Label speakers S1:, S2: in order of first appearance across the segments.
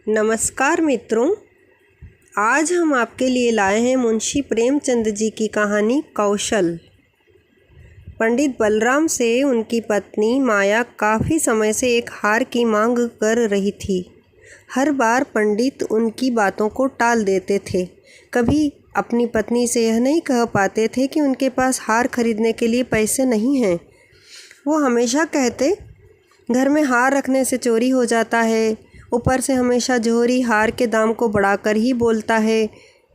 S1: नमस्कार मित्रों, आज हम आपके लिए लाए हैं मुंशी प्रेमचंद जी की कहानी कौशल। पंडित बलराम से उनकी पत्नी माया काफ़ी समय से एक हार की मांग कर रही थी। हर बार पंडित उनकी बातों को टाल देते थे। कभी अपनी पत्नी से यह नहीं कह पाते थे कि उनके पास हार खरीदने के लिए पैसे नहीं हैं। वो हमेशा कहते, घर में हार रखने से चोरी हो जाता है। ऊपर से हमेशा जोहरी हार के दाम को बढ़ाकर ही बोलता है।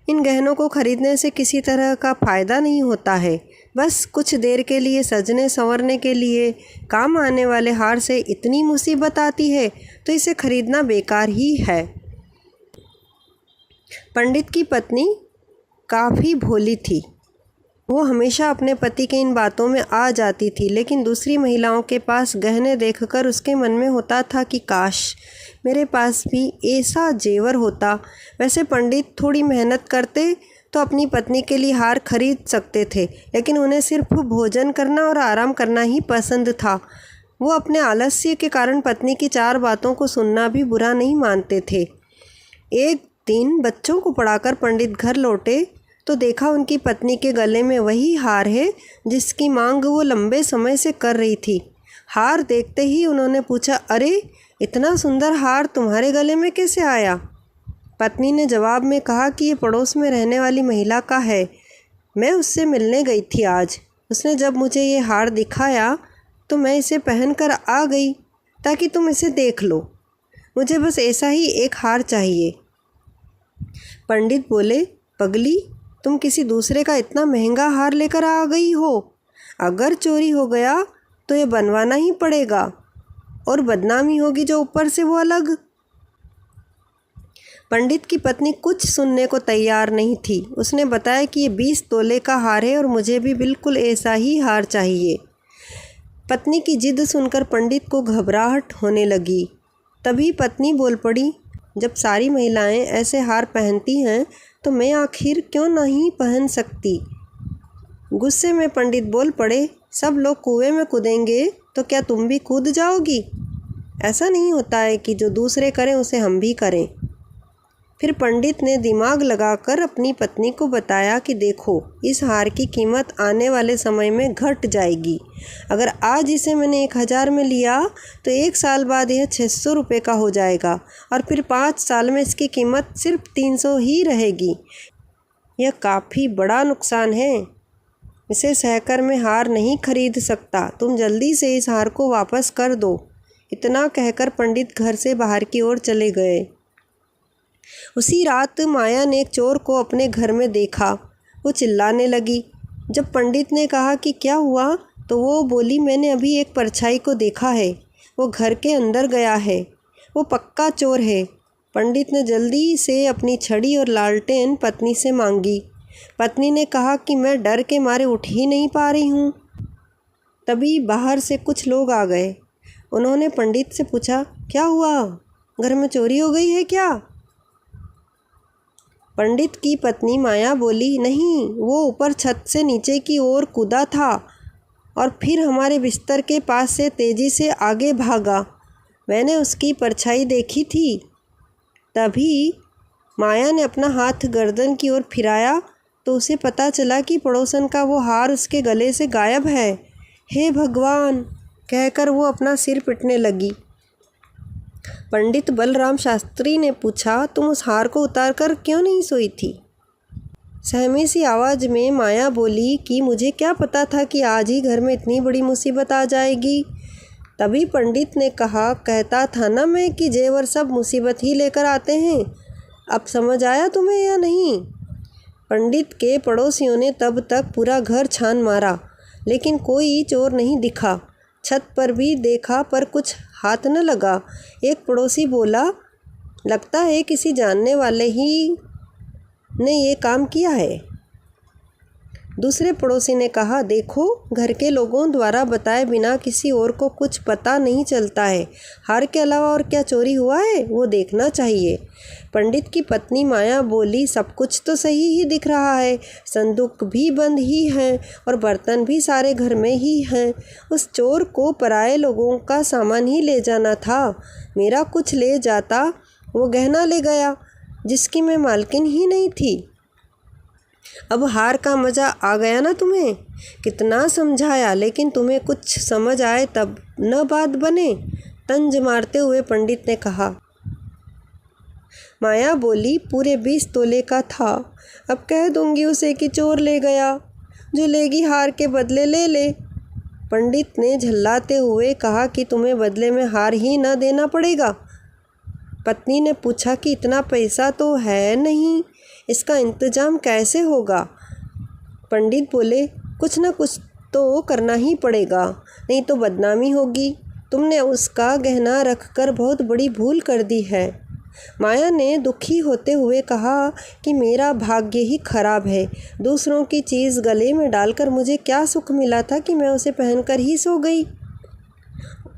S1: इन गहनों को खरीदने से किसी तरह का फ़ायदा नहीं होता है। बस कुछ देर के लिए सजने संवरने के लिए काम आने वाले हार से इतनी मुसीबत आती है तो इसे खरीदना बेकार ही है। पंडित की पत्नी काफ़ी भोली थी। वो हमेशा अपने पति के इन बातों में आ जाती थी, लेकिन दूसरी महिलाओं के पास गहने देखकर उसके मन में होता था कि काश मेरे पास भी ऐसा जेवर होता। वैसे पंडित थोड़ी मेहनत करते तो अपनी पत्नी के लिए हार खरीद सकते थे, लेकिन उन्हें सिर्फ भोजन करना और आराम करना ही पसंद था। वो अपने आलस्य के कारण पत्नी की 4 बातों को सुनना भी बुरा नहीं मानते थे। एक दिन बच्चों को पढ़ाकर पंडित घर लौटे तो देखा उनकी पत्नी के गले में वही हार है जिसकी मांग वो लंबे समय से कर रही थी। हार देखते ही उन्होंने पूछा, अरे इतना सुंदर हार तुम्हारे गले में कैसे आया? पत्नी ने जवाब में कहा कि ये पड़ोस में रहने वाली महिला का है। मैं उससे मिलने गई थी आज। उसने जब मुझे ये हार दिखाया तो मैं इसे पहनकर आ गई ताकि तुम इसे देख लो। मुझे बस ऐसा ही एक हार चाहिए। पंडित बोले, पगली, तुम किसी दूसरे का इतना महंगा हार लेकर आ गई हो। अगर चोरी हो गया तो ये बनवाना ही पड़ेगा और बदनामी होगी जो ऊपर से वो अलग। पंडित की पत्नी कुछ सुनने को तैयार नहीं थी। उसने बताया कि ये 20 तोले का हार है और मुझे भी बिल्कुल ऐसा ही हार चाहिए। पत्नी की जिद सुनकर पंडित को घबराहट होने लगी। तभी पत्नी बोल पड़ी, जब सारी महिलाएं ऐसे हार पहनती हैं तो मैं आखिर क्यों नहीं पहन सकती? गुस्से में पंडित बोल पड़े, सब लोग कुएं में कूदेंगे तो क्या तुम भी कूद जाओगी? ऐसा नहीं होता है कि जो दूसरे करें उसे हम भी करें। फिर पंडित ने दिमाग लगाकर अपनी पत्नी को बताया कि देखो, इस हार की कीमत आने वाले समय में घट जाएगी। अगर आज इसे मैंने 1000 में लिया तो 1 साल बाद यह 600 रुपये का हो जाएगा और फिर 5 साल में इसकी कीमत सिर्फ 300 ही रहेगी। यह काफ़ी बड़ा नुकसान है। इसे सहकर मैं हार नहीं खरीद सकता। तुम जल्दी से इस हार को वापस कर दो। इतना कहकर पंडित घर से बाहर की ओर चले गए। उसी रात माया ने एक चोर को अपने घर में देखा। वो चिल्लाने लगी। जब पंडित ने कहा कि क्या हुआ तो वो बोली, मैंने अभी एक परछाई को देखा है। वो घर के अंदर गया है। वो पक्का चोर है। पंडित ने जल्दी से अपनी छड़ी और लालटेन पत्नी से मांगी। पत्नी ने कहा कि मैं डर के मारे उठ ही नहीं पा रही हूँ। तभी बाहर से कुछ लोग आ गए। उन्होंने पंडित से पूछा, क्या हुआ? घर में चोरी हो गई है क्या? पंडित की पत्नी माया बोली, नहीं, वो ऊपर छत से नीचे की ओर कूदा था और फिर हमारे बिस्तर के पास से तेज़ी से आगे भागा। मैंने उसकी परछाई देखी थी। तभी माया ने अपना हाथ गर्दन की ओर फिराया तो उसे पता चला कि पड़ोसन का वो हार उसके गले से गायब है। हे भगवान, कहकर वो अपना सिर पीटने लगी। पंडित बलराम शास्त्री ने पूछा, तुम उस हार को उतारकर क्यों नहीं सोई थी? सहमी सी आवाज़ में माया बोली कि मुझे क्या पता था कि आज ही घर में इतनी बड़ी मुसीबत आ जाएगी। तभी पंडित ने कहा, कहता था ना मैं कि जेवर सब मुसीबत ही लेकर आते हैं। अब समझ आया तुम्हें या नहीं? पंडित के पड़ोसियों ने तब तक पूरा घर छान मारा, लेकिन कोई चोर नहीं दिखा। छत पर भी देखा पर कुछ हाथ न लगा। एक पड़ोसी बोला, लगता है किसी जानने वाले ही ने ये काम किया है। दूसरे पड़ोसी ने कहा, देखो, घर के लोगों द्वारा बताए बिना किसी और को कुछ पता नहीं चलता है। हार के अलावा और क्या चोरी हुआ है वो देखना चाहिए। पंडित की पत्नी माया बोली, सब कुछ तो सही ही दिख रहा है। संदूक भी बंद ही हैं और बर्तन भी सारे घर में ही हैं। उस चोर को पराए लोगों का सामान ही ले जाना था। मेरा कुछ ले जाता वो गहना ले गया जिसकी मैं मालकिन ही नहीं थी। अब हार का मज़ा आ गया ना तुम्हें? कितना समझाया लेकिन तुम्हें कुछ समझ आए तब न बात बने, तंज मारते हुए पंडित ने कहा। माया बोली, पूरे 20 तोले का था। अब कह दूंगी उसे कि चोर ले गया, जो लेगी हार के बदले ले ले। पंडित ने झल्लाते हुए कहा कि तुम्हें बदले में हार ही न देना पड़ेगा। पत्नी ने पूछा कि इतना पैसा तो है नहीं, इसका इंतजाम कैसे होगा? पंडित बोले, कुछ न कुछ तो करना ही पड़ेगा, नहीं तो बदनामी होगी। तुमने उसका गहना रखकर बहुत बड़ी भूल कर दी है। माया ने दुखी होते हुए कहा कि मेरा भाग्य ही खराब है। दूसरों की चीज़ गले में डालकर मुझे क्या सुख मिला था कि मैं उसे पहनकर ही सो गई।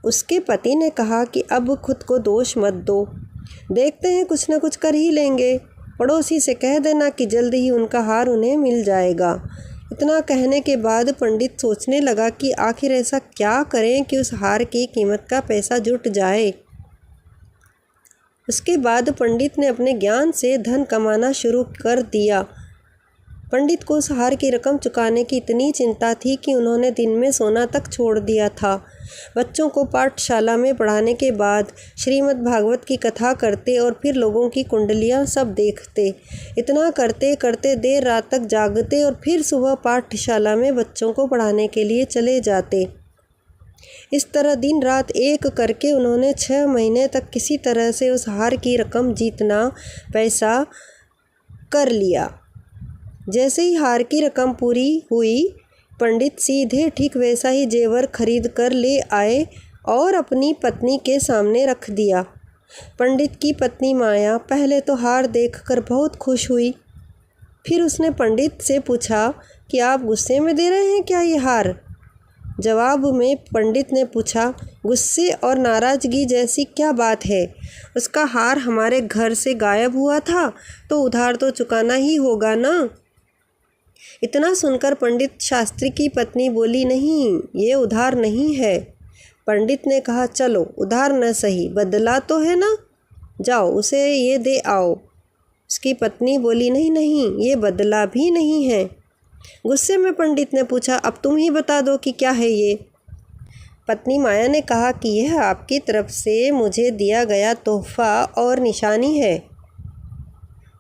S1: उसके पति ने कहा कि अब खुद को दोष मत दो, देखते हैं कुछ न कुछ कर ही लेंगे। पड़ोसी से कह देना कि जल्द ही उनका हार उन्हें मिल जाएगा। इतना कहने के बाद पंडित सोचने लगा कि आखिर ऐसा क्या करें कि उस हार की कीमत का पैसा जुट जाए। उसके बाद पंडित ने अपने ज्ञान से धन कमाना शुरू कर दिया। पंडित को उस हार की रकम चुकाने की इतनी चिंता थी कि उन्होंने दिन में सोना तक छोड़ दिया था। बच्चों को पाठशाला में पढ़ाने के बाद श्रीमद् भागवत की कथा करते और फिर लोगों की कुंडलियां सब देखते। इतना करते करते देर रात तक जागते और फिर सुबह पाठशाला में बच्चों को पढ़ाने के लिए चले जाते। इस तरह दिन रात एक करके उन्होंने 6 महीने तक किसी तरह से उस हार की रकम जीतना पैसा कर लिया। जैसे ही हार की रकम पूरी हुई, पंडित सीधे ठीक वैसा ही जेवर खरीद कर ले आए और अपनी पत्नी के सामने रख दिया। पंडित की पत्नी माया पहले तो हार देखकर बहुत खुश हुई। फिर उसने पंडित से पूछा कि आप गुस्से में दे रहे हैं क्या ये हार? जवाब में पंडित ने पूछा, गुस्से और नाराज़गी जैसी क्या बात है? उसका हार हमारे घर से गायब हुआ था तो उधार तो चुकाना ही होगा ना। इतना सुनकर पंडित शास्त्री की पत्नी बोली, नहीं, ये उधार नहीं है। पंडित ने कहा, चलो उधार न सही, बदला तो है ना, जाओ उसे ये दे आओ। उसकी पत्नी बोली, नहीं नहीं, ये बदला भी नहीं है। गुस्से में पंडित ने पूछा, अब तुम ही बता दो कि क्या है ये। पत्नी माया ने कहा कि यह आपकी तरफ से मुझे दिया गया तोहफा और निशानी है।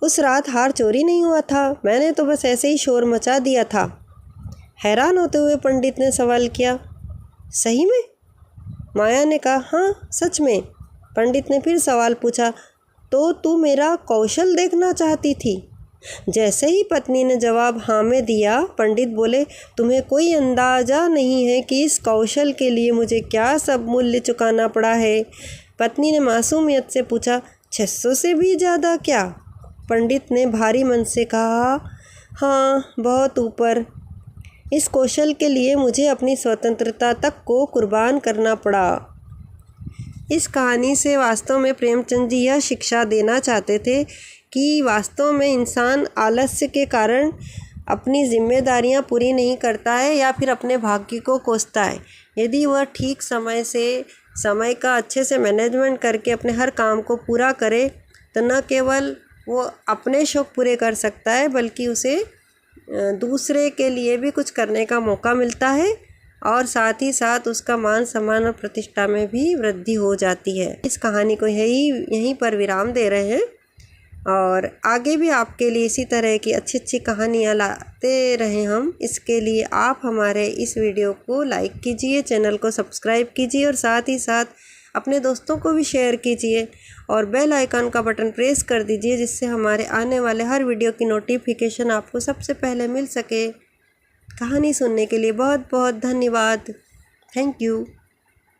S1: उस रात हार चोरी नहीं हुआ था, मैंने तो बस ऐसे ही शोर मचा दिया था। हैरान होते हुए पंडित ने सवाल किया, सही में? माया ने कहा, हाँ सच में। पंडित ने फिर सवाल पूछा, तो तू मेरा कौशल देखना चाहती थी? जैसे ही पत्नी ने जवाब हाँ में दिया, पंडित बोले, तुम्हें कोई अंदाज़ा नहीं है कि इस कौशल के लिए मुझे क्या सब मूल्य चुकाना पड़ा है। पत्नी ने मासूमियत से पूछा, 600 से भी ज़्यादा क्या? पंडित ने भारी मन से कहा, हाँ बहुत ऊपर। इस कौशल के लिए मुझे अपनी स्वतंत्रता तक को कुर्बान करना पड़ा। इस कहानी से वास्तव में प्रेमचंद जी यह शिक्षा देना चाहते थे कि वास्तव में इंसान आलस्य के कारण अपनी जिम्मेदारियां पूरी नहीं करता है या फिर अपने भाग्य को कोसता है। यदि वह ठीक समय का अच्छे से मैनेजमेंट करके अपने हर काम को पूरा करे तो न केवल वो अपने शौक पूरे कर सकता है बल्कि उसे दूसरे के लिए भी कुछ करने का मौका मिलता है और साथ ही साथ उसका मान सम्मान और प्रतिष्ठा में भी वृद्धि हो जाती है। इस कहानी को यहीं पर विराम दे रहे हैं और आगे भी आपके लिए इसी तरह की अच्छी अच्छी कहानियाँ लाते रहें हम। इसके लिए आप हमारे इस वीडियो को लाइक कीजिए, चैनल को सब्सक्राइब कीजिए और साथ ही साथ अपने दोस्तों को भी शेयर कीजिए और बेल आइकन का बटन प्रेस कर दीजिए जिससे हमारे आने वाले हर वीडियो की नोटिफिकेशन आपको सबसे पहले मिल सके। कहानी सुनने के लिए बहुत बहुत धन्यवाद। Thank you.